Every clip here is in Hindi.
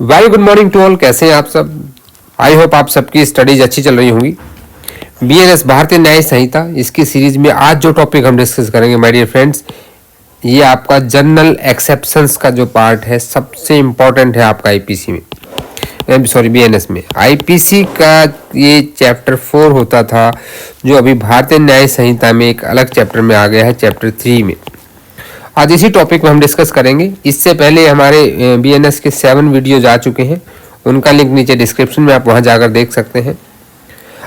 Very good morning to all. कैसे हैं आप सब? आई होप आप सबकी स्टडीज अच्छी चल रही होंगी। बीएनएस भारतीय न्याय संहिता, इसकी सीरीज में आज जो टॉपिक हम डिस्कस करेंगे माय डियर फ्रेंड्स, ये आपका जनरल एक्सेप्शंस का जो पार्ट है सबसे इम्पोर्टेंट है आपका आईपीसी में, सॉरी बीएनएस में। आईपीसी का ये चैप्टर 4 होता था, जो अभी भारतीय न्याय संहिता में एक अलग चैप्टर में आ गया है, चैप्टर 3 में। आज इसी टॉपिक में हम डिस्कस करेंगे। इससे पहले हमारे बीएनएस के 7 वीडियोज आ चुके हैं, उनका लिंक नीचे डिस्क्रिप्शन में आप वहां जाकर देख सकते हैं।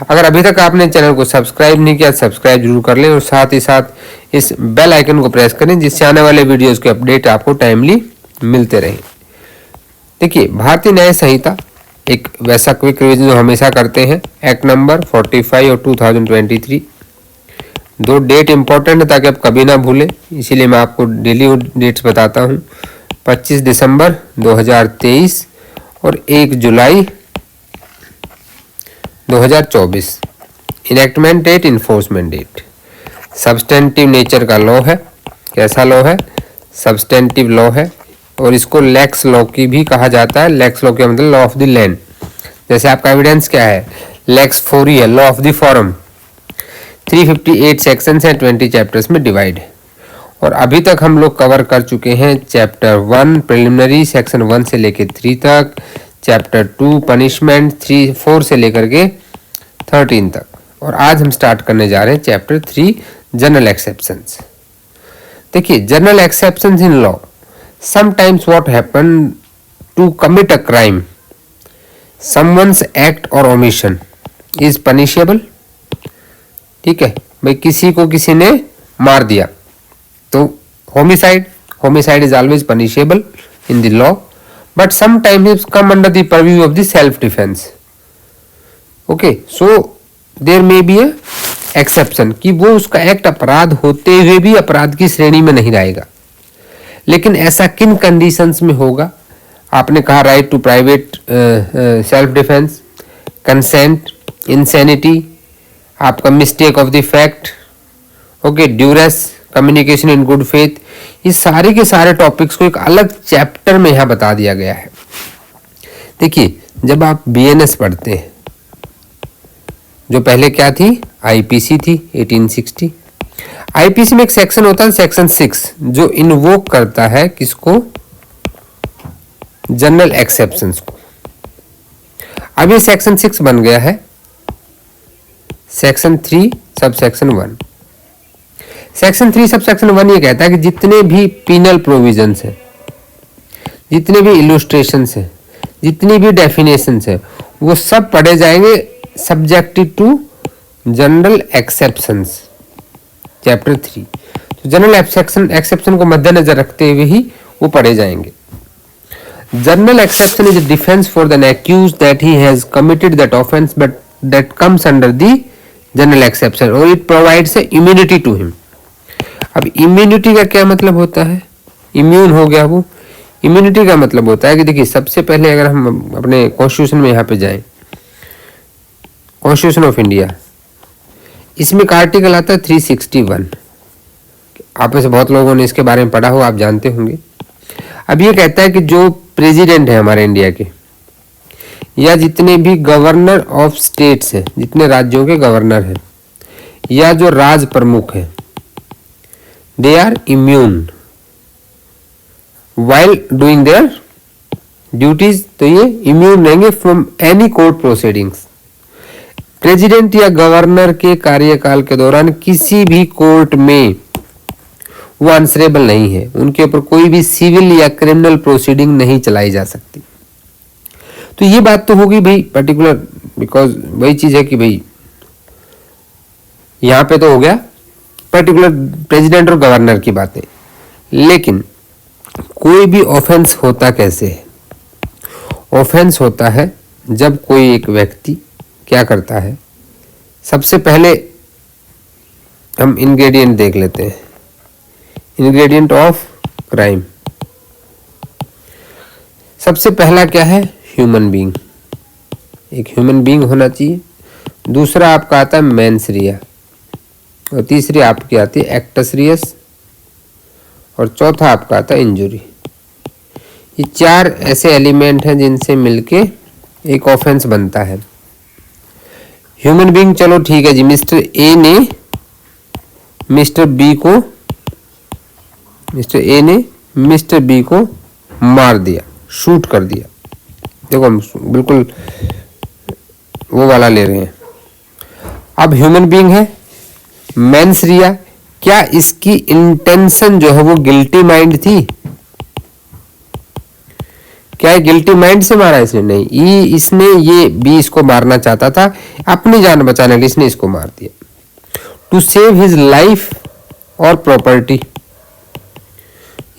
अगर अभी तक आपने चैनल को सब्सक्राइब नहीं किया, सब्सक्राइब जरूर कर लें और साथ ही साथ इस बेल आइकन को प्रेस करें, जिससे आने वाले वीडियोज के अपडेट आपको टाइमली मिलते रहें। देखिए, भारतीय न्याय संहिता एक वैसा क्विक रिवीजन जो हमेशा करते हैं। एक्ट नंबर 45 और 2023, दो डेट इंपॉर्टेंट है ताकि आप कभी ना भूलें, इसीलिए मैं आपको डेली डेट्स बताता हूँ। 25 दिसंबर 2023 और 1 जुलाई 2024। Enactment date, enforcement date. Substantive nature का लॉ है। कैसा लॉ है? सब्सटेंटिव लॉ है, और इसको लैक्स लॉ की भी कहा जाता है। लैक्स लॉ का मतलब लॉ ऑफ द लैंड। जैसे आपका एविडेंस क्या है? लैक्स 4 ही है, law of the forum. 358 sections हैं, 20 चैप्टर्स में डिवाइड है। और अभी तक हम लोग कवर कर चुके हैं चैप्टर 1 प्रिलिमिनरी, सेक्शन 1 से लेकर 3 तक, चैप्टर 2 पनिशमेंट, 4 से लेकर के 13 तक। और आज हम स्टार्ट करने जा रहे हैं चैप्टर 3 जनरल एक्सेप्शंस। देखिए, general exceptions in law, sometimes what happen to commit a crime, someone's act or omission is punishable. ठीक है भाई, किसी को किसी ने मार दिया तो homicide is always punishable in the law, but sometimes come under the purview of the self defence. Okay, so there may be a exception कि वो उसका एक्ट अपराध होते हुए भी अपराध की श्रेणी में नहीं रहेगा। लेकिन ऐसा किन कंडीशंस में होगा? आपने कहा right to private self defence, consent, insanity, आपका mistake of the fact, okay, duress, communication in good faith. ये सारे के सारे टॉपिक्स को एक अलग चैप्टर में यहाँ बता दिया गया है। देखिए, जब आप बीएनएस पढ़ते हैं, जो पहले क्या थी? आईपीसी थी 1860। आईपीसी में एक सेक्शन होता है सेक्शन 6, जो इन्वोक करता है किसको? जनरल एक्सेप्शंस को। अब ये सेक्शन 6 बन गया है section 3 sub section 1। Section 3 sub section 1 ये कहता है कि जितने भी पीनल प्रोविजंस हैं, जितने भी इलस्ट्रेशंस हैं, जितनी भी डेफिनेशंस हैं, वो सब पढ़े जाएंगे subjective to general exceptions, chapter 3। तो जनरल एक्सेप्शन को मद्देनजर रखते हुए ही वो पढ़े जाएंगे। General exception is a defence for the accused that he has committed that offense but that comes under the general exception, और it provides immunity to him. अब इम्यूनिटी का क्या मतलब होता है? इम्यून हो गया वो। इम्यूनिटी का मतलब होता है कि देखिए, सबसे पहले अगर हम अपने कॉन्स्टिट्यूशन में यहाँ पे जाएं, कॉन्स्टिट्यूशन ऑफ इंडिया, इसमें एक आर्टिकल आता है 361। आप में से बहुत लोगों ने इसके बारे में पढ़ा हो, आप जानते होंगे। अब ये कहता है कि जो प्रेसिडेंट है हमारे इंडिया के, या जितने भी गवर्नर ऑफ स्टेट्स हैं, जितने राज्यों के गवर्नर हैं, या जो राज प्रमुख हैं, they are immune while doing their duties. तो ये इम्यून रहेंगे from any court proceedings. President या गवर्नर के कार्यकाल के दौरान किसी भी कोर्ट में वो आंसरेबल नहीं है, उनके ऊपर कोई भी सिविल या क्रिमिनल प्रोसीडिंग नहीं चलाई जा सकती। तो ये बात तो होगी भाई पर्टिकुलर, बिकॉज वही चीज है कि भाई यहां पे तो हो गया पर्टिकुलर प्रेसिडेंट और गवर्नर की बातें। लेकिन कोई भी ऑफेंस होता कैसे है? ऑफेंस होता है जब कोई एक व्यक्ति क्या करता है। सबसे पहले हम इंग्रेडिएंट देख लेते हैं, इंग्रेडिएंट ऑफ क्राइम। सबसे पहला क्या है? ह्यूमन बीइंग, एक ह्यूमन बीइंग होना चाहिए। दूसरा आपका आता है मेंस रिया, और तीसरी आपकी आती है एक्टस रियस, और चौथा आपका आता है इंजुरी। ये 4 ऐसे एलिमेंट हैं जिनसे मिलके एक ऑफेंस बनता है। ह्यूमन बीइंग, चलो ठीक है जी, मिस्टर ए ने मिस्टर बी को मार दिया, शूट कर दिया। देखो हम बिल्कुल वो वाला ले रहे हैं। अब ह्यूमन बीइंग है, मेंस रिया, क्या इसकी इंटेंशन जो है वो गिल्टी माइंड थी? क्या गिल्टी माइंड से मारा इसने? नहीं, इसने ये बी इसको मारना चाहता था, अपनी जान बचाने के लिए इसने इसको मार दिया। टू सेव हिज लाइफ और प्रॉपर्टी,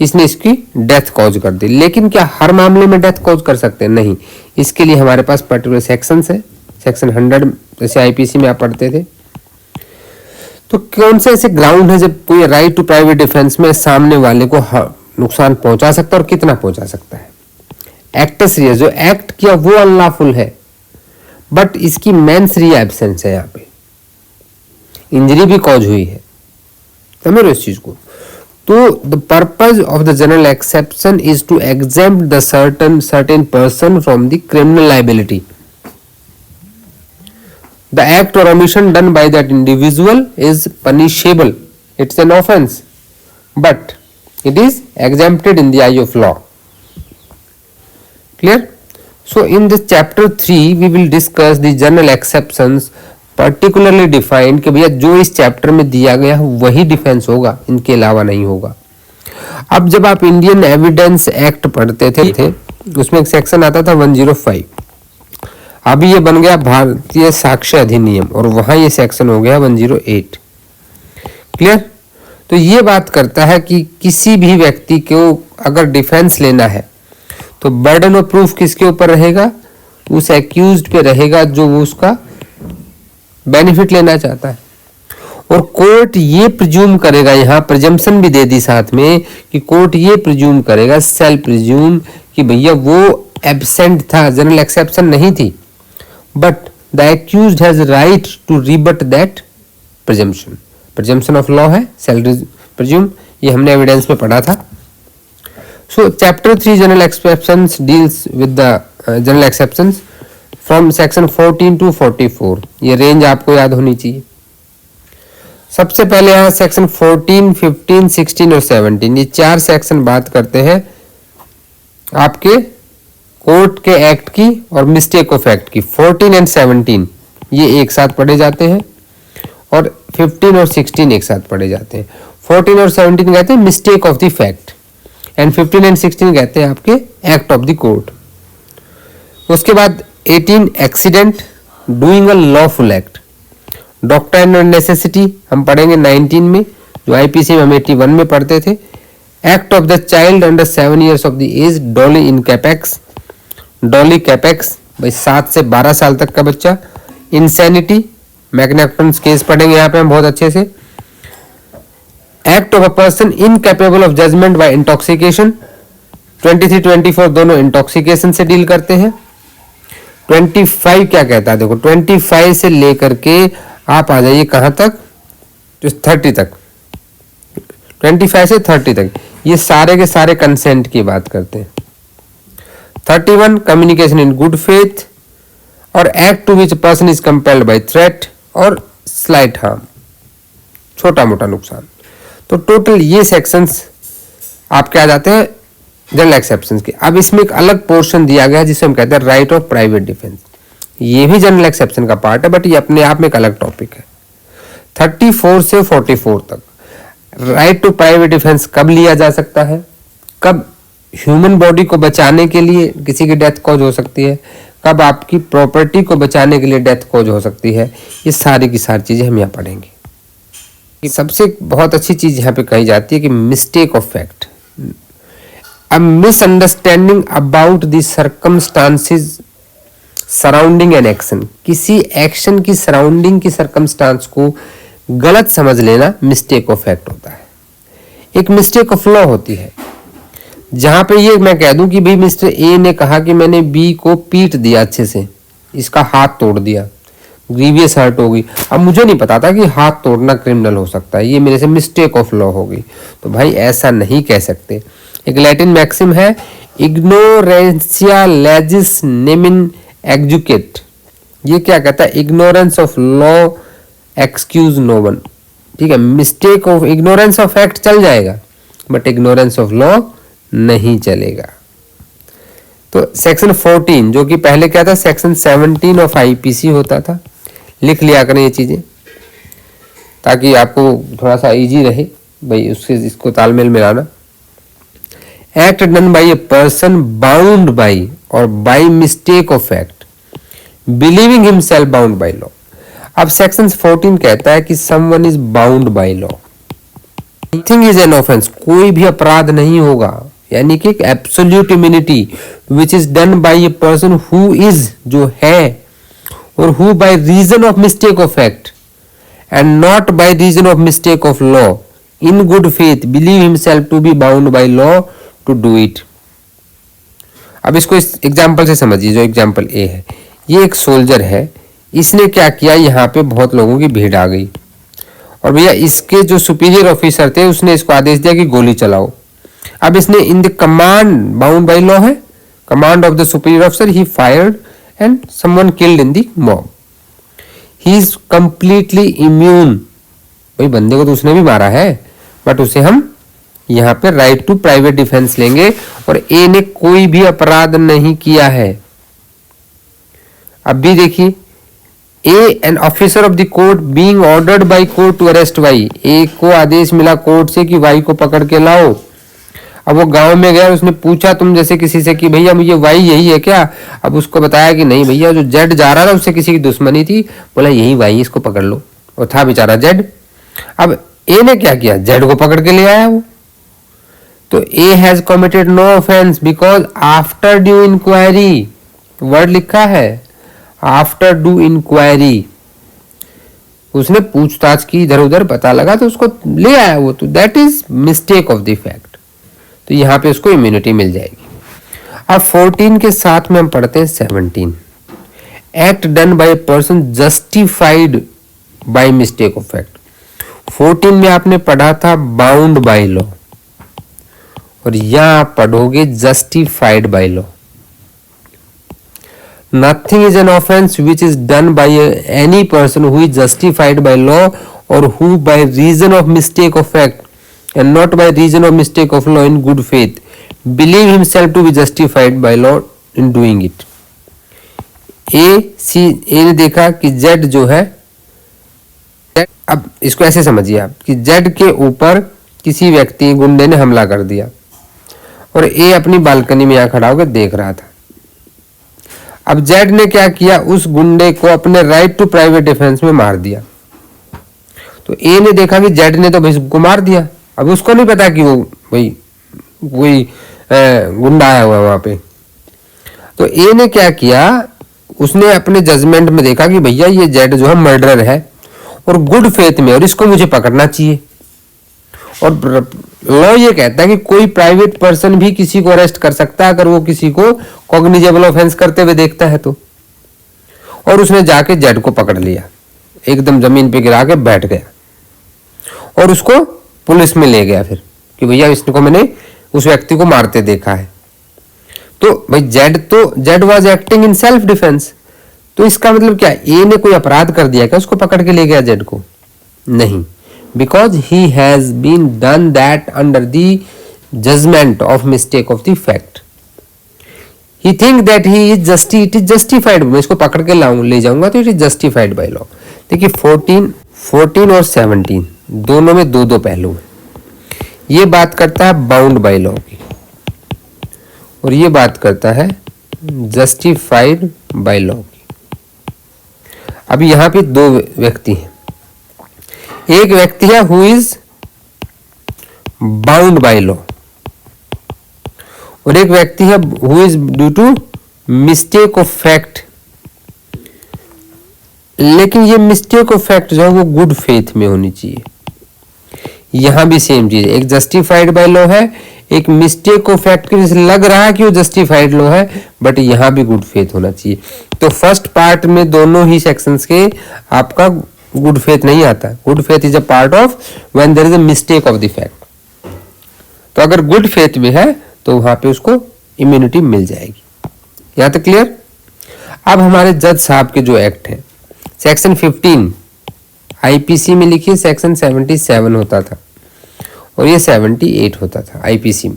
इसने इसकी डेथ कॉज कर दी। लेकिन क्या हर मामले में डेथ कॉज कर सकते हैं? नहीं, इसके लिए हमारे पास पर्टिकुलर सेक्शंस है। सेक्शन 100 जैसे आईपीसी में आप पढ़ते थे। तो कौन से ऐसे ग्राउंड है जब कोई राइट टू प्राइवेट डिफेंस में सामने वाले को नुकसान पहुंचा सकता है और कितना पहुंचा सकता है? एक्टस रिया, जो एक्ट किया वो अनलॉफुल है, बट इसकी मेंस रिया एब्सेंस है, यहाँ पे इंजरी भी कॉज हुई है। समझ रहे हो इस चीज को? तो the purpose of the general exception is to exempt the certain person from the criminal liability. The act or omission done by that individual is punishable. It's an offense, but it is exempted in the eye of law. Clear? So in this chapter 3 we will discuss the general exceptions particularly defined कि भैया जो इस चैप्टर में दिया गया वही डिफेंस होगा, इनके अलावा नहीं होगा। अब जब आप इंडियन एविडेंस एक्ट पढ़ते थे उसमें एक सेक्शन आता था 105, अभी ये बन गया भारतीय साक्ष्य अधिनियम और वहां ये सेक्शन हो गया 108। क्लियर? तो ये बात करता है कि किसी भी व्यक्ति को अगर डिफेंस लेना है तो बर्डन ऑफ प्रूफ किसके ऊपर रहेगा? उस एक्यूज्ड पे रहेगा जो वो उसका बेनिफिट लेना चाहता है। और कोर्ट ये प्रिज्यूम करेगा, यहाँ प्रिजम्पशन भी दे दी साथ में कि कोर्ट ये प्रिज्यूम करेगा, सेल्फ प्रिज्यूम, कि भैया वो एब्सेंट था, जनरल एक्सेप्शन नहीं थी, but the accused has right to rebut that presumption. Presumption of law है, self presume, ये हमने एविडेंस में पढ़ा था। So chapter 3 general exceptions deals with the general exceptions from section 14 to 44। ये रेंज आपको याद होनी चाहिए। सबसे पहले यहाँ सेक्शन 14, 15, 16 और 17, ये 4 सेक्शन बात करते हैं आपके कोर्ट के एक्ट की और मिस्टेक ऑफ एक्ट की। 14 एंड 17 ये एक साथ पढ़े जाते हैं और 15 और 16 एक साथ पढ़े जाते हैं। 14 और 17 कहते हैं mistake of the fact and 15 and 16 कहते हैं आपके एक्ट ऑफ द कोर्ट। उसके बाद 18 accident doing a lawful act. Doctrine और नेसेसिटी हम पढ़ेंगे 19 में, जो आईपीसी में हम 81 में पढ़ते थे। Act of the child under 7 years of the age, doli incapax, doli incapax भाई 7 से 12 साल तक का बच्चा। इंसैनिटी, मैग्नेक्टन्स केस पढ़ेंगे यहाँ पे हम बहुत अच्छे से। Act of a person incapable of judgement by intoxication, 23, 24 दोनों इंटॉक्सिकेशन से डील करते हैं। 25 क्या कहता है? देखो 25 से लेकर के आप आ जाइए कहां तक? 30 तक, 25 से 30 तक ये सारे के सारे कंसेंट की बात करते हैं। 31 communication in good faith or act to which person is compelled by threat or slight harm, छोटा मोटा नुकसान। तो टोटल ये सेक्शंस आपके आ जाते हैं जनरल एक्सेप्शंस के। अब इसमें एक अलग पोर्शन दिया गया है जिसे हम कहते हैं राइट ऑफ प्राइवेट डिफेंस। ये भी जनरल एक्सेप्शन का पार्ट है, बट ये अपने आप में एक अलग टॉपिक है। 34 से 44 तक राइट टू प्राइवेट डिफेंस कब लिया जा सकता है, कब ह्यूमन बॉडी को बचाने के लिए किसी की डेथ कॉज हो सकती है, कब आपकी प्रॉपर्टी को बचाने के लिए डेथ कॉज हो सकती है, ये सारी की सारी चीजें हम यहाँ पढ़ेंगे। सबसे बहुत अच्छी चीज यहाँ पे कही जाती है कि mistake of fact, a misunderstanding about the circumstances surrounding an action. किसी एक्शन की सराउंडिंग की सर्कमस्टांस को गलत समझ लेना मिस्टेक ऑफ फैक्ट होता है। एक मिस्टेक ऑफ लॉ होती है जहां पे ये मैं कह दूं कि भाई मिस्टर ए ने कहा कि मैंने बी को पीट दिया अच्छे से, इसका हाथ तोड़ दिया, ग्रीवियस हर्ट हो गई। अब मुझे नहीं पता था कि हाथ तोड़ना क्रिमिनल हो सकता है, ये मेरे से मिस्टेक ऑफ लॉ हो गई। तो भाई ऐसा नहीं कह सकते। एक लैटिन मैक्सिम है, इग्नोरेंसिया लेजिस नेमिन एग्जुकेट, ये क्या कहता है, ignorance of law excuse no one. ठीक है, mistake of ignorance of fact चल जाएगा बट इग्नोरेंस ऑफ लॉ नहीं चलेगा। तो सेक्शन 14 जो कि पहले क्या था, सेक्शन 17 ऑफ आईपीसी होता था, लिख लिया करें ये चीजें ताकि आपको थोड़ा सा इजी रहे भाई उससे इसको तालमेल मिलाना। Act done by a person bound by or by mistake of fact believing himself bound by law. अब सेक्शन 14 कहता है कि someone is bound by law, nothing is an offence, कोई भी अपराध नहीं होगा, यानी कि absolute immunity which is done by a person who is, जो है, और who by reason of mistake of fact and not by reason of mistake of law in good faith believe himself to be bound by law to do it. अब इसको इस एग्जाम्पल से समझिए, जो एग्जाम्पल ए है, ये एक सोल्जर है, इसने क्या किया, यहाँ पे बहुत लोगों की भीड़ आ गई और भैया इसके जो सुपीरियर ऑफिसर थे उसने इसको आदेश दिया कि गोली चलाओ। अब इसने in the command bound by law है, command of the superior officer, he fired and someone killed in the mob, he is completely immune. भाई बंदे को तो उसने भी मारा है बट उसे हम यहाँ पे राइट टू प्राइवेट डिफेंस लेंगे और ए ने कोई भी अपराध नहीं किया है। अब भी देखिए, a an officer of the court being ordered by court to arrest Y, A को आदेश मिला कोर्ट से कि वाई को पकड़ के लाओ। अब वो गांव में गया, उसने पूछा तुम जैसे किसी से कि भैया मुझे वाई यही है क्या, अब उसको बताया कि नहीं भैया जो जेड जा रहा था उससे किसी की दुश्मनी थी, बोला यही वाई, इसको पकड़ लो, और था बेचारा जेड। अब ए ने क्या किया, जेड को पकड़ के ले आया वो। तो A has committed no offence because after due inquiry, word लिखा है आफ्टर ड्यू इंक्वायरी, उसने पूछताछ की, इधर उधर पता लगा तो उसको ले आया वो, तो that is mistake of the fact, तो यहां पे उसको इम्यूनिटी मिल जाएगी। अब 14 के साथ में हम पढ़ते हैं 17, act done by a person justified by mistake of fact. 14 में आपने पढ़ा था बाउंड बाय लॉ और यहां आप पढ़ोगे justified by law. Nothing is an offence which is done by any person who is justified by law or who by reason of mistake of fact and not by reason of mistake of law in good faith believe himself to be justified by law in doing it। ए ने देखा कि जेड जो है, अब इसको ऐसे समझिए आप कि जेड के ऊपर किसी व्यक्ति गुंडे ने हमला कर दिया और ए अपनी बालकनी में यहां खड़ा होकर देख रहा था। अब जेड ने क्या किया, उस गुंडे को अपने राइट टू प्राइवेट डिफेंस में मार दिया। तो ए ने देखा कि जेड ने तो भाई उसको मार दिया, अब उसको नहीं पता कि वो भाई कोई गुंडा आया हुआ वहां पे। तो ए ने क्या किया, उसने अपने जजमेंट में देखा कि भैया ये जेड जो है मर्डरर है और गुड फेथ में, और इसको मुझे पकड़ना चाहिए। और लॉ ये कहता है कि कोई प्राइवेट पर्सन भी किसी को अरेस्ट कर सकता है अगर वो किसी को कॉग्निजेबल ऑफेंस करते हुए देखता है तो। और उसने जाके जेड को पकड़ लिया, एकदम जमीन पे गिरा के बैठ गया और उसको पुलिस में ले गया फिर कि भैया इसको मैंने उस व्यक्ति को मारते देखा है। तो भाई Z was acting in self defence, तो इसका मतलब क्या, ए ने कोई अपराध कर दिया क्या, उसको पकड़ के ले गया जेड को? नहीं, because he has been done that under the judgement of mistake of the fact. He think that he is it is justified, मैं इसको पकड़ के ले जाऊंगा तो it is justified by law. देखिए 14 और 17 दोनों में दो दो पहलू हैं। ये बात करता है बाउंड बाय लॉ की और ये बात करता है जस्टिफाइड बाय लॉ की। अभी यहां पे दो व्यक्ति हैं, एक व्यक्ति है who is bound by law और एक व्यक्ति है who is due to mistake of fact. लेकिन ये मिस्टेक ऑफ फैक्ट जो है वो गुड फेथ में होनी चाहिए। यहां भी सेम चीज, एक जस्टिफाइड बाय लॉ है, एक मिस्टेक ऑफ फैक्ट के जैसे लग रहा है कि वो जस्टिफाइड लॉ है बट यहां भी गुड फेथ होना चाहिए। तो फर्स्ट पार्ट में दोनों ही सेक्शंस के आपका गुड फेथ नहीं आता। Good faith is a part of when there is a mistake of the fact. तो अगर गुड फेथ में है तो वहां पे उसको इम्यूनिटी मिल जाएगी। यहाँ तक क्लियर। अब हमारे जज साहब के जो एक्ट हैं, सेक्शन 15 आईपीसी में लिखिए सेक्शन 77 होता था और ये 78 होता था आईपीसी में।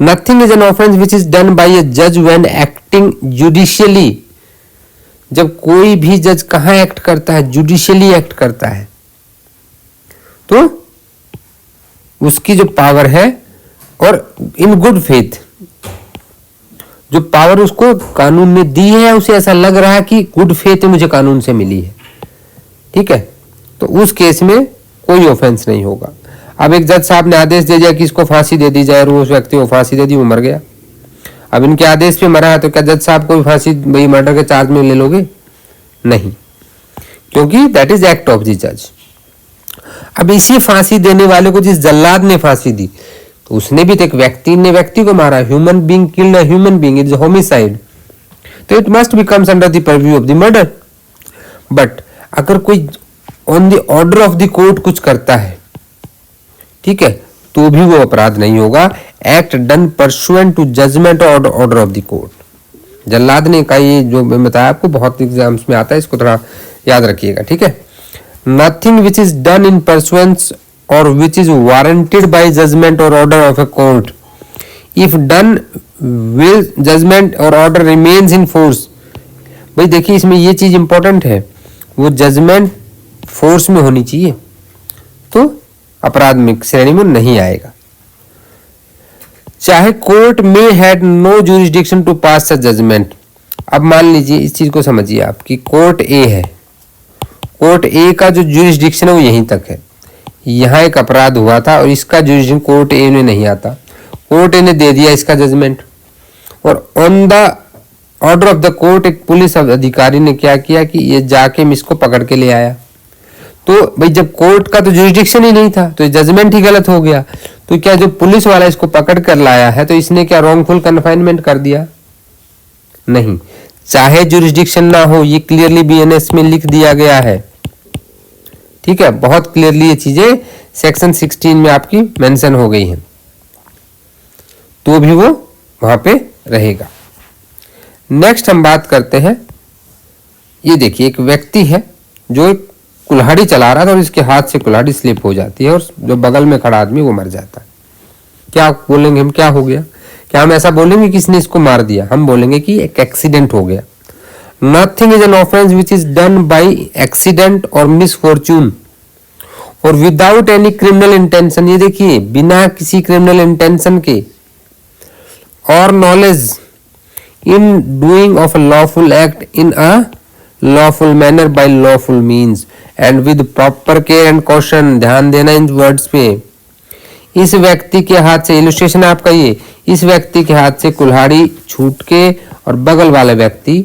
Nothing is an offence which is done by a जज व्हेन एक्टिंग जुडिशियली। जब कोई भी जज कहां एक्ट करता है, जुडिशियली एक्ट करता है, तो उसकी जो पावर है और इन गुड फेथ, जो पावर उसको कानून ने दी है, उसे ऐसा लग रहा है कि गुड फेथ मुझे कानून से मिली है, ठीक है, तो उस केस में कोई ऑफेंस नहीं होगा। अब एक जज साहब ने आदेश दे दिया कि इसको फांसी दे दी जाए और उस व्यक्ति को फांसी दे दी, वो मर गया। अब इनके आदेश पे मरा है तो क्या जज साहब को भी फांसी, भाई मर्डर के चार्ज में ले लोगे? नहीं, क्योंकि that is act of the जज। अब इसी फांसी देने वाले को जिस जल्लाद ने फांसी दी, तो उसने भी तो एक व्यक्ति ने व्यक्ति को मारा, human being killed a human being, it is homicide, तो it must becomes under the purview of the murder. But अगर कोई on the order of the court कुछ करता है, ठीक है, तो भी वो अपराध नहीं होगा। Act done pursuant to judgement or order of the court. जल्लाद ने कहा, ये जो मैं बताया आपको बहुत एग्जाम्स में आता है, इसको थोड़ा याद रखिएगा, ठीक है। Nothing which is done in pursuance or which is warranted by judgment or order of a court if done will judgment or order remains in force. भाई देखिए इसमें ये चीज इंपॉर्टेंट है, वो जजमेंट फोर्स में होनी चाहिए तो अपराध में श्रेणी में नहीं आएगा। चाहे कोर्ट में had no jurisdiction to pass such judgement. अब मान लीजिए इस चीज को समझिए आप कि कोर्ट ए है, कोर्ट ए का जो ज्यूरिसडिक्शन है वो यहीं तक है, यहाँ एक अपराध हुआ था और इसका ज्यूरिसडिक्शन कोर्ट ए में नहीं आता, कोर्ट ए ने दे दिया इसका जजमेंट और on the order of the court एक पुलिस अधिकारी ने क्या किया कि ये जाके इसको पकड़ के ले आया। तो भाई जब कोर्ट का तो ज्यूरिसडिक्शन ही नहीं था तो ये जजमेंट ही गलत हो गया, तो क्या जो पुलिस वाला इसको पकड़ कर लाया है तो इसने क्या रॉन्गफुल कन्फाइनमेंट कर दिया? नहीं, चाहे ज्यूरिसडिक्शन ना हो, ये क्लियरली बीएनएस में लिख दिया गया है, ठीक है, बहुत क्लियरली ये चीजें सेक्शन 16 में आपकी मेंशन हो गई हैं, तो भी वो वहां पे रहेगा। नेक्स्ट हम बात करते हैं, ये देखिए एक व्यक्ति है जो एक कुल्हाड़ी चला रहा था और इसके हाथ से कुल्हाड़ी स्लिप हो जाती है और जो बगल में खड़ा आदमी वो मर जाता है। क्या बोलेंगे हम, क्या हो गया? क्या हम ऐसा बोलेंगे कि इसने इसको मार दिया? हम बोलेंगे कि एक एक्सीडेंट हो गया। Nothing is an offence which is done by accident or misfortune और विदाउट एनी क्रिमिनल इंटेंशन। ये देखिए बिना किसी क्रिमिनल इंटेंशन के or knowledge in doing of a lawful act in a lawful manner by lawful means and with proper care and caution. ध्यान देना इन वर्ड्स पे। इस व्यक्ति के हाथ से, इलस्ट्रेशन आपका ये, इस व्यक्ति के हाथ से कुल्हाड़ी छूट के और बगल वाला व्यक्ति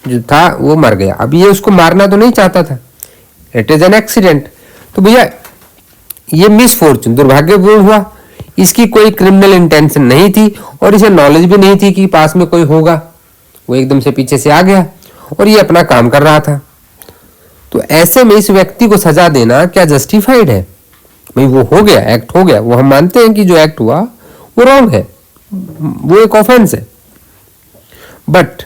जो था वो मर गया। अब ये उसको मारना तो नहीं चाहता था, इट इज एन एक्सीडेंट, तो भैया ये मिसफॉर्चून, दुर्भाग्यपूर्ण हुआ। इसकी कोई क्रिमिनल इंटेंशन नहीं थी और इसे नॉलेज भी नहीं थी कि पास में कोई होगा, वो एकदम से पीछे से आ गया और ये अपना काम कर रहा था। तो ऐसे में इस व्यक्ति को सजा देना क्या जस्टिफाइड है? भाई वो हो गया, एक्ट हो गया, वो हम मानते हैं कि जो एक्ट हुआ वो रॉन्ग है, वो एक ऑफेंस है, but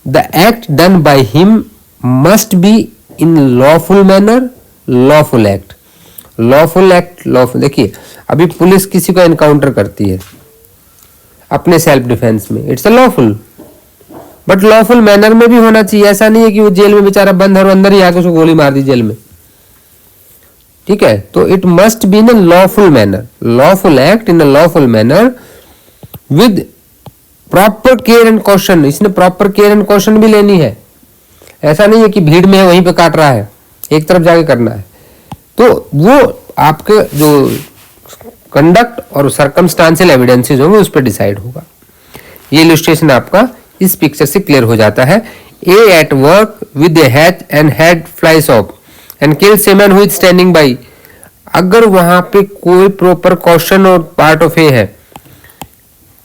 the act done by him must be in lawful manner, lawful act. Lawful act, lawful, देखिए अभी पुलिस किसी को एनकाउंटर करती है अपने सेल्फ डिफेंस में, it's a lawful, but lawful manner में भी होना चाहिए। ऐसा नहीं है कि वो जेल में बेचारा बंद है और अंदर ही आके उसको गोली मार दी जेल में, ठीक है। तो it must be in a lawful manner, lawful act in a lawful manner with proper care and caution. इसने प्रॉपर केयर एंड कॉशन भी लेनी है, ऐसा नहीं है कि भीड़ में है वहीं पे काट रहा है, एक तरफ जाके करना है। तो वो आपके जो कंडक्ट और सर्कमस्टांशियल एविडेंसेस होंगे उस पर डिसाइड होगा। ये इलस्ट्रेशन आपका इस पिक्चर से क्लियर हो जाता है। A at work with a hatch and head flies off and kill seaman who is standing by. अगर वहां पे कोई प्रॉपर क्वेश्चन और पार्ट ऑफ ए है,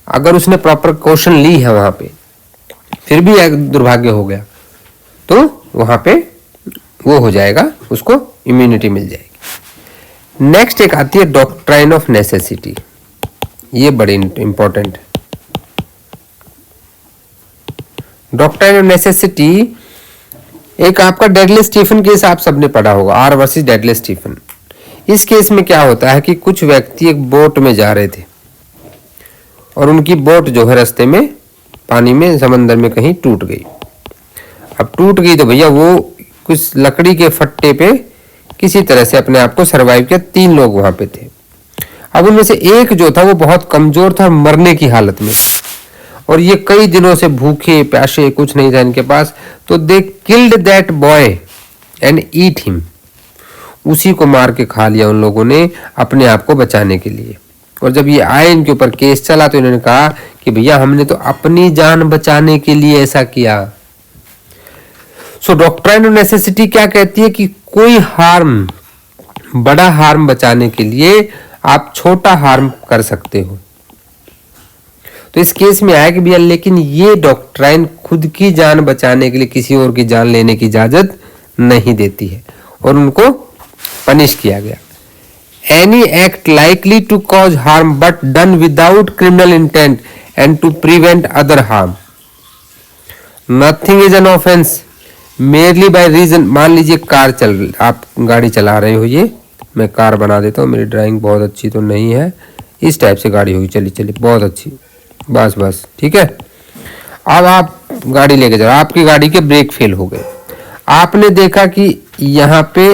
अगर उसने प्रॉपर क्वेश्चन ली है वहां पे, फिर भी एक दुर्भाग्य हो गया, तो वहां पे वो हो जाएगा, उसको इम्यूनिटी मिल जाएगी। नेक्स्ट एक आती है डॉक्ट्राइन ऑफ नेसेसिटी, ये बड़ी इंपॉर्टेंट है। डॉक्ट्राइन ऑफ नेसेसिटी एक आपका डेडली स्टीफन केस आप सबने पढ़ा होगा, आर वर्सेस डेडली स्टीफन। इस केस में क्या होता है कि कुछ व्यक्ति एक बोट में जा रहे थे और उनकी बोट जो है रास्ते में पानी में समंदर में कहीं टूट गई। अब टूट गई तो भैया वो कुछ लकड़ी के फट्टे पे किसी तरह से अपने आप को सरवाइव किया। 3 लोग वहां पे थे। अब उनमें से एक जो था वो बहुत कमजोर था, मरने की हालत में, और ये कई दिनों से भूखे प्यासे, कुछ नहीं था इनके पास। तो they killed that boy and eat him, उसी को मार के खा लिया उन लोगों ने अपने आप को बचाने के लिए। और जब ये आए इनके ऊपर केस चला तो इन्होंने कहा कि भैया हमने तो अपनी जान बचाने के लिए ऐसा किया। सो डॉक्ट्राइन ऑफ नेसेसिटी क्या कहती है कि कोई हार्म, बड़ा हार्म बचाने के लिए आप छोटा हार्म कर सकते हो। तो इस केस में आया कि भैया लेकिन ये डॉक्ट्राइन खुद की जान बचाने के लिए किसी और की जान लेने की इजाजत नहीं देती है और उनको पनिश किया गया। Any act likely to cause harm but done without criminal intent and to prevent other harm, nothing is an offence merely by reason. मान लीजिए कार चल, आप गाड़ी चला रहे हो, ये मैं कार बना देता हूँ, मेरी ड्राइंग बहुत अच्छी तो नहीं है, इस टाइप से गाड़ी होगी, चलिए चलिए बहुत अच्छी, बस बस ठीक है। अब आप गाड़ी लेके जाओ, आपकी गाड़ी के ब्रेक फेल हो गए। आपने देखा कि यहाँ पे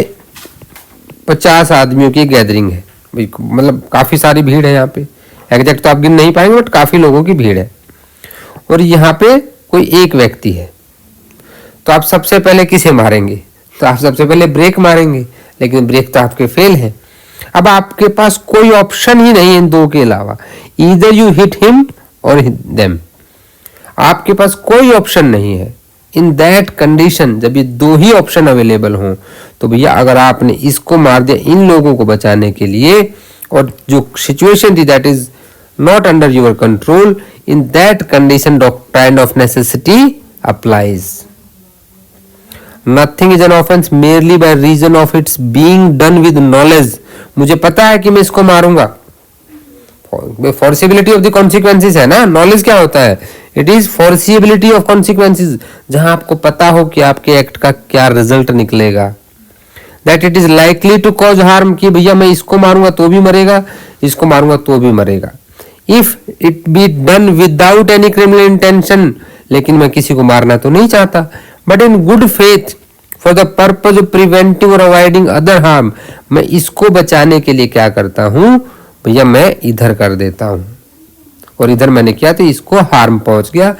50 आदमियों की गैदरिंग है, मतलब काफी सारी भीड़ है यहाँ पे, एग्जैक्ट तो आप गिन नहीं पाएंगे बट काफी लोगों की भीड़ है, और यहाँ पे कोई एक व्यक्ति है। तो आप सबसे पहले किसे मारेंगे? तो आप सबसे पहले ब्रेक मारेंगे, लेकिन ब्रेक तो आपके फेल है। अब आपके पास कोई ऑप्शन ही नहीं इन दो के अलावा, ईदर यू हिट हिम और देम, आपके पास कोई ऑप्शन नहीं है। इन दैट कंडीशन, जब ये दो ही ऑप्शन अवेलेबल हों, तो भैया अगर आपने इसको मार दिया इन लोगों को बचाने के लिए, और जो सिचुएशन थी that is not under your control, in that condition doctrine of necessity applies. Nothing is an offence merely by reason of its being done with knowledge. मुझे पता है कि मैं इसको मारूंगा, फोर्सिबिलिटी ऑफ द कॉन्सिक्वेंसेस है ना। नॉलेज क्या होता है? इट इज फोर्सिबिलिटी ऑफ कॉन्सिक्वेंसेस, जहां आपको पता हो कि आपके एक्ट का क्या रिजल्ट निकलेगा। That it is likely to cause harm, कि भैया मैं इसको मारूंगा तो भी मरेगा, इसको मारूंगा तो भी मरेगा। If it be done without any criminal intention, लेकिन मैं किसी को मारना तो नहीं चाहता, but in good faith for the purpose of preventing और अवॉइडिंग अदर हार्म, मैं इसको बचाने के लिए क्या करता हूं भैया, मैं इधर कर देता हूं, और इधर मैंने किया तो इसको हार्म पहुंच गया।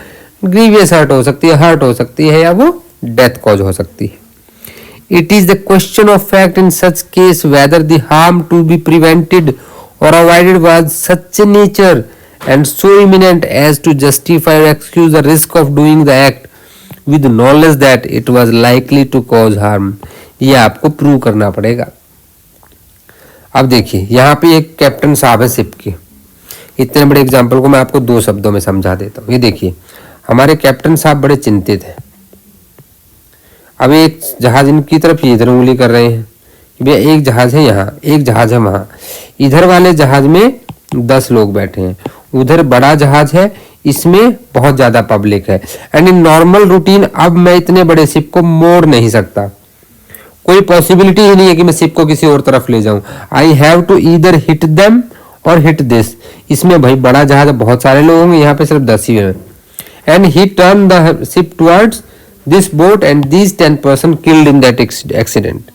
ग्रीवियस हर्ट हो सकती है या वो डेथ कॉज हो सकती है। It is the question of fact in such case whether the harm to be prevented or avoided was such a nature and so imminent as to justify or excuse the risk of doing the act with knowledge that it was likely to cause harm. ये आपको प्रूव करना पड़ेगा। अब देखिए यहाँ पे एक कैप्टन साहब है शिप के, इतने बड़े एग्जाम्पल को मैं आपको 2 शब्दों में समझा देता हूँ। ये देखिए हमारे कैप्टन साहब बड़े चिंतित हैं। अब एक जहाज इनकी तरफ ये इधर उंगली कर रहे हैं, भैया एक जहाज है यहाँ, एक जहाज है वहां, इधर वाले जहाज में 10 लोग बैठे हैं, उधर बड़ा जहाज है, इसमें बहुत ज्यादा पब्लिक है, एंड इन नॉर्मल रूटीन अब मैं इतने बड़े शिप को मोड़ नहीं सकता, कोई पॉसिबिलिटी ही नहीं है कि मैं शिप को किसी और तरफ ले जाऊं। I have to either hit them or hit this. इसमें भाई बड़ा जहाज बहुत सारे लोग होंगे, यहाँ पे सिर्फ 10 ही हैं, and he turn the ship towards this boat and these 10 person killed in that accident.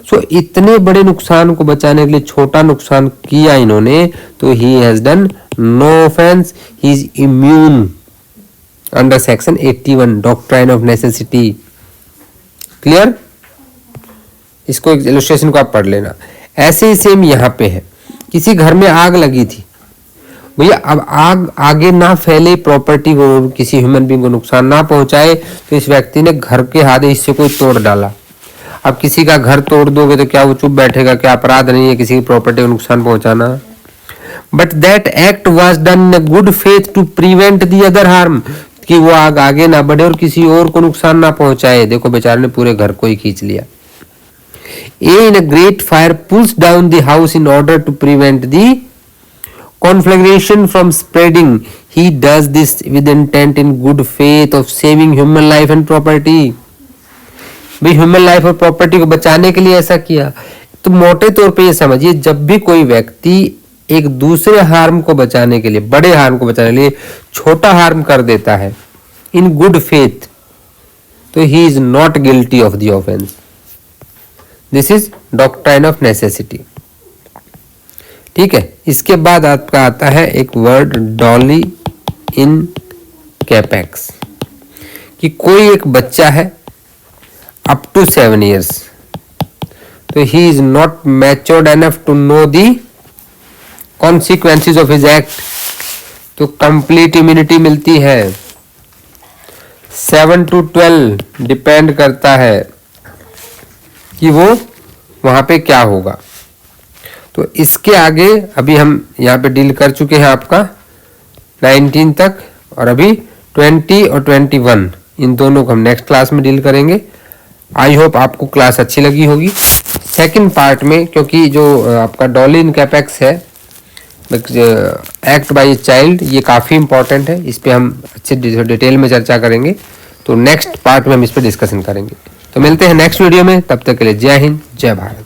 So इतने बड़े नुकसान को बचाने के लिए छोटा नुकसान किया इन्होंने, तो he has done no offence, he is immune under section 81 doctrine of necessity. Clear? इसको एक इलस्ट्रेशन को आप पढ़ लेना। ऐसे ही सेम यहाँ पे है, किसी घर में आग लगी थी भैया, अब आग आगे ना फैले, प्रॉपर्टी को किसी ह्यूमन बीइंग को नुकसान ना पहुंचाए, तो इस व्यक्ति ने घर के हाथे इससे कोई तोड़ डाला। अब किसी का घर तोड़ दोगे तो क्या वो चुप बैठेगा? क्या अपराध नहीं है किसी की प्रॉपर्टी को नुकसान पहुंचाना? But that act was done in good faith to prevent the other harm, कि वो आग आगे ना बढ़े और किसी और को नुकसान ना पहुंचाए। देखो बेचारे ने पूरे घर को ही खींच लिया। A in a great fire pulls down the house in order to prevent द conflagration from spreading. He does this with intent in good faith of saving human life and property. भी ह्यूमन लाइफ और प्रॉपर्टी को बचाने के लिए ऐसा किया। तो मोटे तौर पे ये समझिए, जब भी कोई व्यक्ति एक दूसरे हार्म को बचाने के लिए, बड़े हार्म को बचाने के लिए छोटा हार्म कर देता है इन गुड फेथ, तो he is not guilty of the offence. This is doctrine of necessity. ठीक है, इसके बाद आपका आता है एक वर्ड डॉली इन कैपेक्स, कि कोई एक बच्चा है अप टू 7 years, तो he is not matured enough to know the consequences of his act, तो कंप्लीट इम्यूनिटी मिलती है। 7 to 12 डिपेंड करता है कि वो वहां पे क्या होगा। तो इसके आगे अभी हम यहाँ पे डील कर चुके हैं आपका 19 तक, और अभी 20 और 21 इन दोनों को हम नेक्स्ट क्लास में डील करेंगे। आई होप आपको क्लास अच्छी लगी होगी। सेकंड पार्ट में, क्योंकि जो आपका डॉली इन कैपेक्स है एक्ट बाय ए चाइल्ड, ये काफ़ी इंपॉर्टेंट है, इस पे हम अच्छे डिटेल में चर्चा करेंगे। तो नेक्स्ट पार्ट में हम इस पे डिस्कशन करेंगे। तो मिलते हैं नेक्स्ट वीडियो में, तब तक के लिए जय हिंद जय भारत।